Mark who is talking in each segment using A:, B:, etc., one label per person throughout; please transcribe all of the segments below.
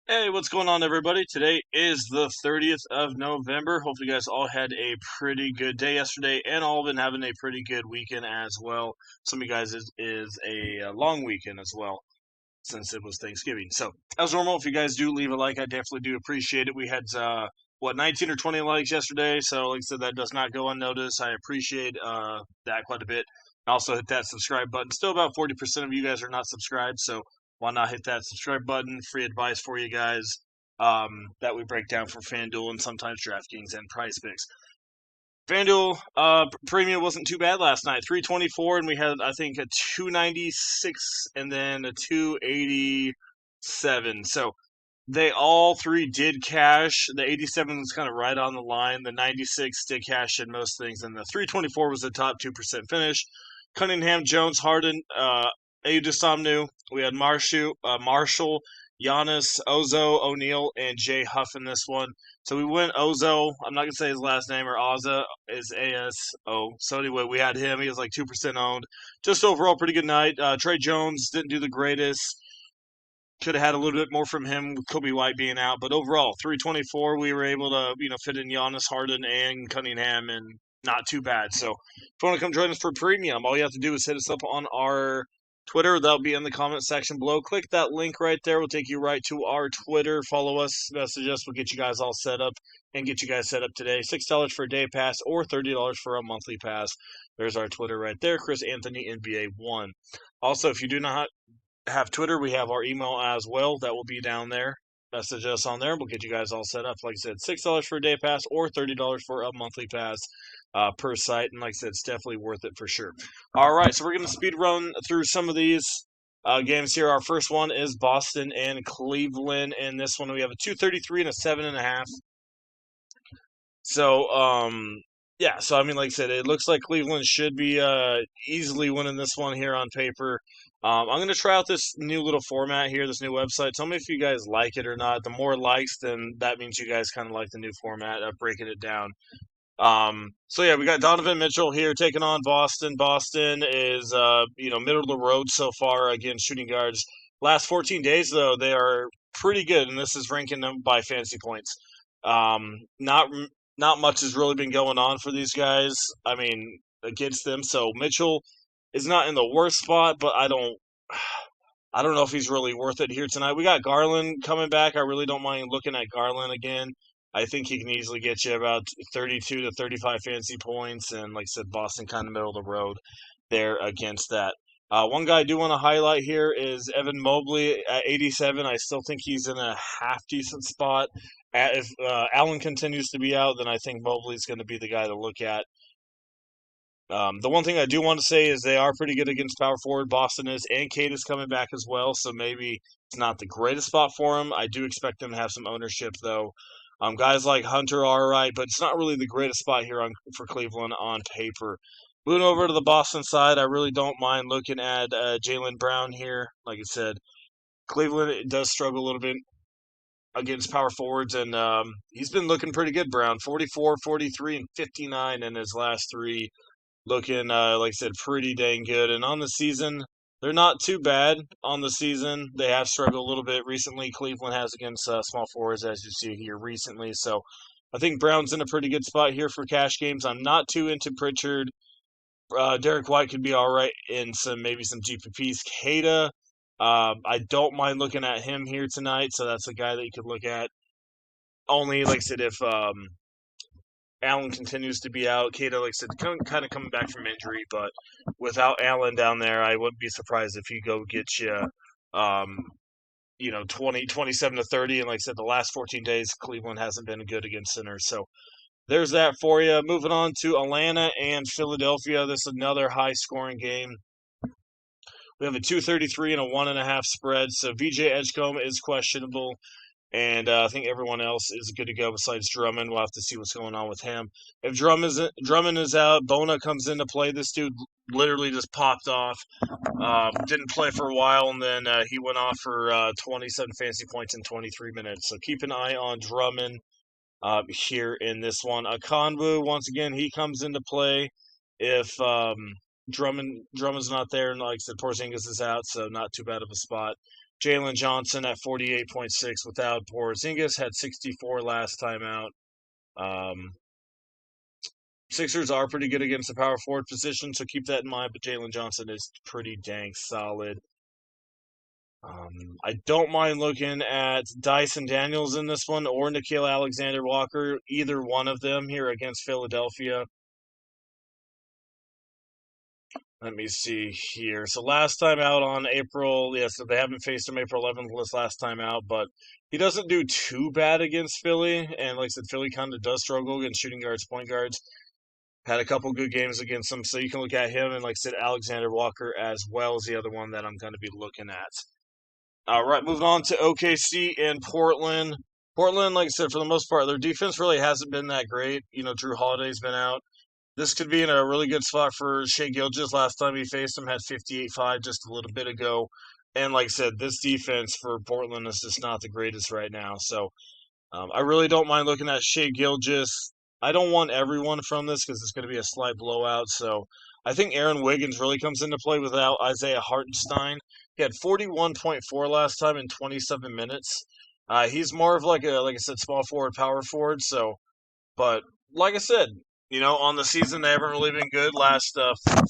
A: Hey, what's going on, everybody? Today is the 30th of November. Hopefully, you guys all had a pretty good day yesterday and all been having a pretty good weekend as well. Some of you guys is a long weekend as well since it was Thanksgiving. So, as normal, if you guys do leave a like, I definitely do appreciate it. We had, 19 or 20 likes yesterday. So, like I said, that does not go unnoticed. I appreciate that quite a bit. Also, hit that subscribe button. Still, about 40% of you guys are not subscribed. So, why not hit that subscribe button? Free advice for you guys that we break down for Fanduel and sometimes DraftKings and Prize Picks. FanDuel premium wasn't too bad last night. 324, and we had I think a 296 and then a 287. So they all three did cash. The 87 was kind of right on the line. The 96 did cash in most things, and the 324 was the top 2% finish. Cunningham, Jones, Harden, Ayudasomnu. We had Marshall, Giannis, Ozo, O'Neal, and Jay Huff in this one. So we went Ozo. I'm not gonna say his last name, or Oza is ASO. So anyway, we had him. He was like 2% owned. Just overall, pretty good night. Trey Jones didn't do the greatest. Could have had a little bit more from him with Kobe White being out, but overall, 324. We were able to fit in Giannis, Harden, and Cunningham, and not too bad. So if you want to come join us for premium, all you have to do is hit us up on our Twitter. That'll be in the comment section below. Click that link right there. We'll take you right to our Twitter. Follow us, message us. We'll get you guys all set up and get you guys set up today. $6 for a day pass or $30 for a monthly pass. There's our Twitter right there. Chris Anthony NBA1. Also, if you do not have Twitter, we have our email as well. That will be down there. Message us on there. We'll get you guys all set up. Like I said, $6 for a day pass or $30 for a monthly pass per site. And like I said, it's definitely worth it for sure. All right, so we're going to speed run through some of these games here. Our first one is Boston and Cleveland. And this one we have a 233 and a 7.5. So, yeah, so I mean, like I said, it looks like Cleveland should be easily winning this one here on paper. I'm going to try out this new little format here, this new website. Tell me if you guys like it or not. The more likes, then that means you guys kind of like the new format of breaking it down. So yeah, we got Donovan Mitchell here taking on Boston. Boston is middle of the road so far against shooting guards. Last 14 days though, they are pretty good, and this is ranking them by fantasy points. Not much has really been going on for these guys. I mean, against them. So Mitchell is not in the worst spot, but I don't know if he's really worth it here tonight. We got Garland coming back. I really don't mind looking at Garland again. I think he can easily get you about 32 to 35 fantasy points, and like I said, Boston kind of middle of the road there against that. One guy I do want to highlight here is Evan Mobley at 87. I still think he's in a half decent spot. If Allen continues to be out, then I think Mobley's going to be the guy to look at. The one thing I do want to say is they are pretty good against power forward. Boston is, and Kate is coming back as well, so maybe it's not the greatest spot for him. I do expect them to have some ownership, though. Guys like Hunter are all right, but it's not really the greatest spot here for Cleveland on paper. Moving over to the Boston side, I really don't mind looking at Jaylen Brown here. Like I said, Cleveland does struggle a little bit against power forwards, and he's been looking pretty good, Brown. 44, 43, and 59 in his last three. Looking, like I said, pretty dang good. And on the season, they're not too bad on the season. They have struggled a little bit recently. Cleveland has against small forwards, as you see here recently. So I think Brown's in a pretty good spot here for cash games. I'm not too into Pritchard. Derek White could be all right in maybe some GPPs. Cada, I don't mind looking at him here tonight. So that's a guy that you could look at. Only, like I said, if Allen continues to be out. Cato, like I said, kind of coming back from injury, but without Allen down there, I wouldn't be surprised if he go get you, 27 to 30. And like I said, the last 14 days, Cleveland hasn't been good against centers. So there's that for you. Moving on to Atlanta and Philadelphia. This is another high scoring game. We have a 233 and a 1.5 spread. So VJ Edgecombe is questionable. And I think everyone else is good to go besides Drummond. We'll have to see what's going on with him. If Drummond is out, Bona comes into play. This dude literally just popped off. Didn't play for a while, and then he went off for 27 fantasy points in 23 minutes. So keep an eye on Drummond here in this one. Akonwu, once again, he comes into play if Drummond's not there, and like I said, Porzingis is out, so not too bad of a spot. Jalen Johnson at 48.6 without Porzingis, had 64 last time out. Sixers are pretty good against the power forward position, so keep that in mind, but Jalen Johnson is pretty dang solid. I don't mind looking at Dyson Daniels in this one or Nickeil Alexander-Walker, either one of them here against Philadelphia. Let me see here. So last time out on April, so they haven't faced him April 11th this last time out, but he doesn't do too bad against Philly. And like I said, Philly kind of does struggle against shooting guards, point guards. Had a couple good games against them, so you can look at him and like I said, Alexander Walker as well as the other one that I'm going to be looking at. All right, moving on to OKC and Portland. Portland, like I said, for the most part, their defense really hasn't been that great. Drew Holiday's been out. This could be in a really good spot for Shai Gilgeous. Last time he faced him had 58-5 just a little bit ago. And like I said, this defense for Portland is just not the greatest right now. So I really don't mind looking at Shai Gilgeous. I don't want everyone from this because it's going to be a slight blowout. So I think Aaron Wiggins really comes into play without Isaiah Hartenstein. He had 41.4 last time in 27 minutes. He's more of like I said, small forward, power forward. So, but like I said, on the season they haven't really been good. Last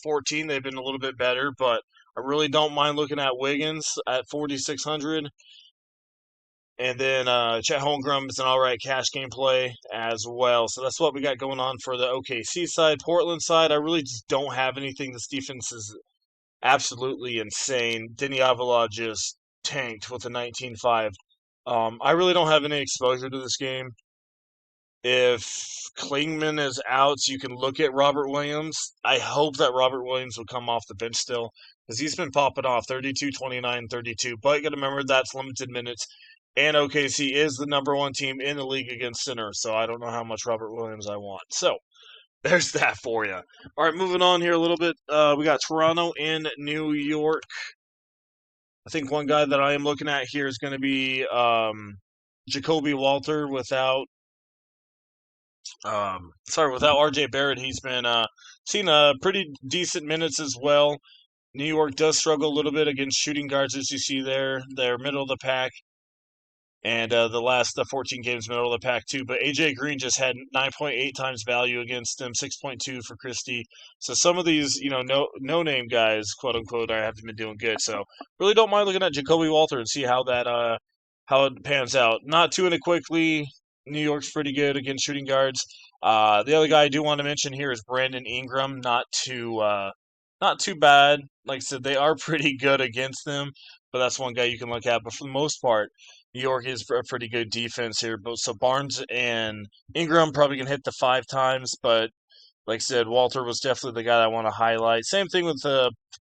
A: 14, they've been a little bit better, but I really don't mind looking at Wiggins at 4,600. And then Chet Holmgren is an all right cash game play as well. So that's what we got going on for the OKC side. Portland side, I really just don't have anything. This defense is absolutely insane. Denny Avila just tanked with a 19-5. I really don't have any exposure to this game. If Klingman is out, so you can look at Robert Williams. I hope that Robert Williams will come off the bench still because he's been popping off 32, 29, 32. But you got to remember that's limited minutes. And OKC is the number one team in the league against center, so I don't know how much Robert Williams I want. So there's that for you. All right, moving on here a little bit. We got Toronto and New York. I think one guy that I am looking at here is going to be Jacoby Walter without RJ Barrett. He's been seen pretty decent minutes as well. New York does struggle a little bit against shooting guards, as you see there. They're middle of the pack. And the last 14 games, middle of the pack, too. But A.J. Green just had 9.8 times value against them, 6.2 for Christie. So some of these, no-name guys, quote-unquote, haven't been doing good. So really don't mind looking at Jacoby Walter and see how it pans out. Not too in it quickly. New York's pretty good against shooting guards. The other guy I do want to mention here is Brandon Ingram. Not too bad. Like I said, they are pretty good against them, but that's one guy you can look at. But for the most part, New York is a pretty good defense here. So Barnes and Ingram probably can hit the 5 times, but like I said, Walter was definitely the guy I want to highlight. Same thing with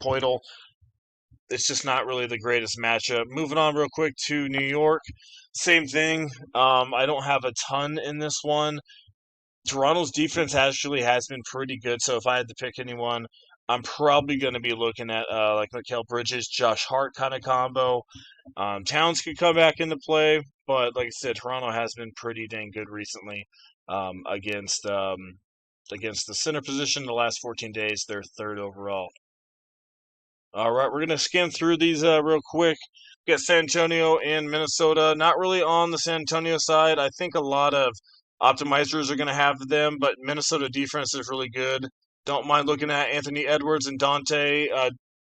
A: Poeltl. It's just not really the greatest matchup. Moving on real quick to New York. Same thing. I don't have a ton in this one. Toronto's defense actually has been pretty good, so if I had to pick anyone, I'm probably going to be looking at like Mikal Bridges, Josh Hart kind of combo. Towns could come back into play, but like I said, Toronto has been pretty dang good recently against the center position. The last 14 days, they're third overall. All right, we're going to skim through these real quick. We got San Antonio and Minnesota. Not really on the San Antonio side. I think a lot of optimizers are going to have them, but Minnesota defense is really good. Don't mind looking at Anthony Edwards and Dante.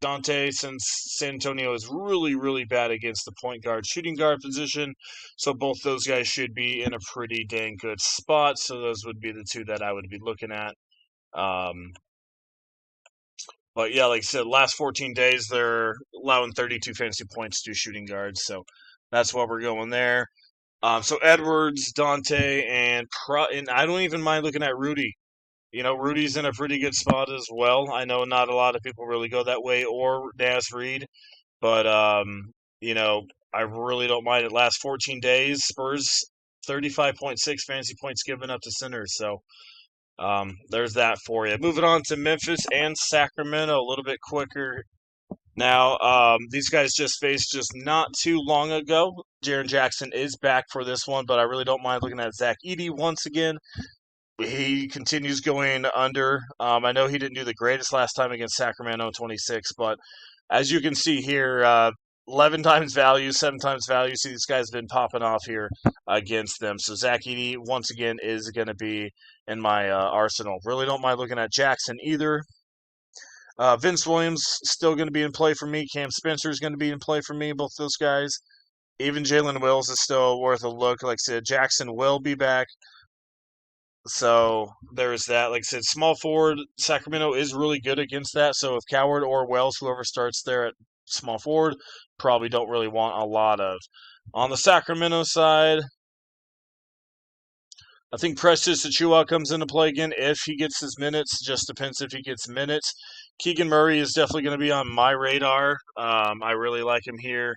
A: Dante, since San Antonio is really, really bad against the point guard, shooting guard position. So both those guys should be in a pretty dang good spot. So those would be the two that I would be looking at. But yeah, like I said, last 14 days, they're allowing 32 fantasy points to shooting guards. So that's why we're going there. So Edwards, Dante, and I don't even mind looking at Rudy. Rudy's in a pretty good spot as well. I know not a lot of people really go that way, or Naz Reid, but I really don't mind it. Last 14 days, Spurs 35.6 fantasy points given up to centers. So there's that for you. Moving on to Memphis and Sacramento, a little bit quicker. Now, these guys just faced just not too long ago. Jaren Jackson is back for this one, but I really don't mind looking at Zach Edey once again. He continues going under. I know he didn't do the greatest last time against Sacramento in 26, but as you can see here, 11 times value, 7 times value. See, these guys have been popping off here against them. So Zach Edey, once again, is going to be in my arsenal. Really don't mind looking at Jackson either. Vince Williams still going to be in play for me. Cam Spencer is going to be in play for me. Both those guys. Even Jalen Wills is still worth a look. Like I said, Jackson will be back. So there's that. Like I said, small forward, Sacramento is really good against that. So if Coward or Wells, whoever starts there at small forward, probably don't really want a lot of. On the Sacramento side, I think Precious Achua comes into play again if he gets his minutes. Just depends if he gets minutes. Keegan Murray is definitely going to be on my radar. I really like him here.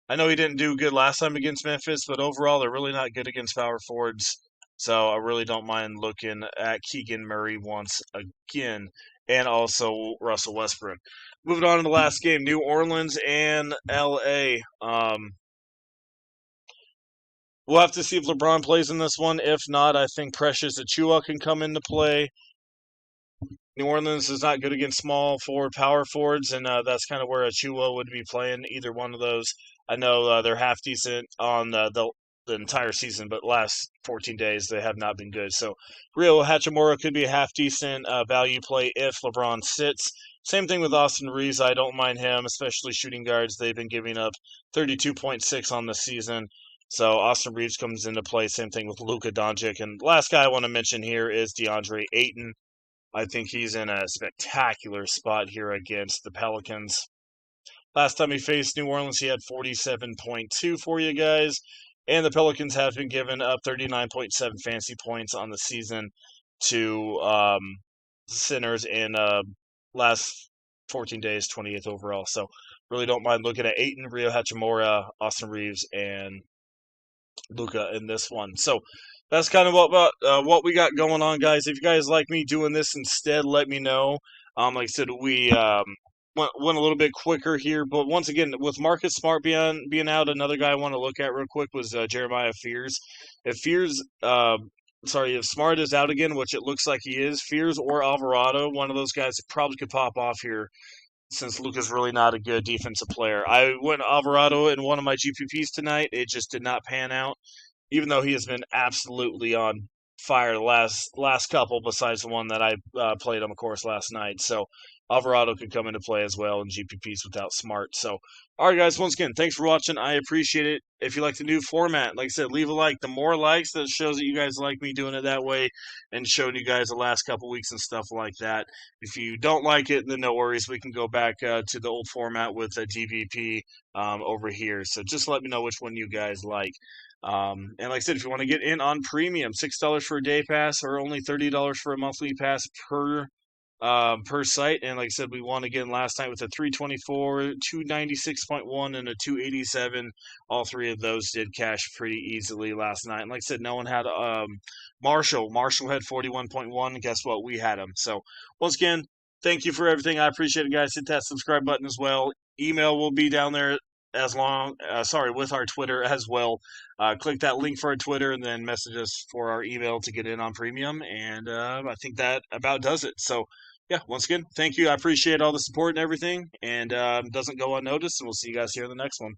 A: I know he didn't do good last time against Memphis, but overall they're really not good against power forwards. So I really don't mind looking at Keegan Murray once again, and also Russell Westbrook. Moving on to the last game, New Orleans and LA. We'll have to see if LeBron plays in this one. If not, I think Precious Achua can come into play. New Orleans is not good against small forward, power forwards, and that's kind of where Achua would be playing, either one of those. I know they're half decent on the entire season, but last 14 days they have not been good. So Rio Hachimura could be a half decent value play if LeBron sits. Same thing with Austin Reeves. I don't mind him, especially shooting guards. They've been giving up 32.6 on the season. So Austin Reeves comes into play. Same thing with Luka Doncic. And last guy I want to mention here is DeAndre Ayton. I think he's in a spectacular spot here against the Pelicans. Last time he faced New Orleans, he had 47.2 for you guys. And the Pelicans have been giving up 39.7 fantasy points on the season to Sinners in last 14 days, 28th overall. So really don't mind looking at Ayton, Rio Hachimura, Austin Reeves, and Luka in this one. So that's kind of what we got going on, guys. If you guys like me doing this instead, let me know. Like I said, we went a little bit quicker here, but once again, with Marcus Smart being out, another guy I want to look at real quick was Jeremiah Fears. If Fears, if Smart is out again, which it looks like he is, Fears or Alvarado, one of those guys that probably could pop off here since Luka's really not a good defensive player. I went Alvarado in one of my GPPs tonight. It just did not pan out, even though he has been absolutely on fire the last couple, besides the one that I played him, of course, last night. So Alvarado could come into play as well in GPPs without Smart. So, all right, guys, once again, thanks for watching. I appreciate it. If you like the new format, like I said, leave a like. The more likes, that shows that you guys like me doing it that way and showing you guys the last couple weeks and stuff like that. If you don't like it, then no worries. We can go back to the old format with a DVP over here. So just let me know which one you guys like. And like I said, if you want to get in on premium, $6 for a day pass or only $30 for a monthly pass per site. And like I said, we won again last night with a 324, 296.1, and a 287. All three of those did cash pretty easily last night. And like I said, no one had Marshall. Marshall had 41.1. Guess what? We had him. So once again, thank you for everything. I appreciate it, guys. Hit that subscribe button as well. Email will be down there with our Twitter as well. Click that link for our Twitter and then message us for our email to get in on premium. And I think that about does it. So, yeah, once again, thank you. I appreciate all the support and everything. And doesn't go unnoticed. And we'll see you guys here in the next one.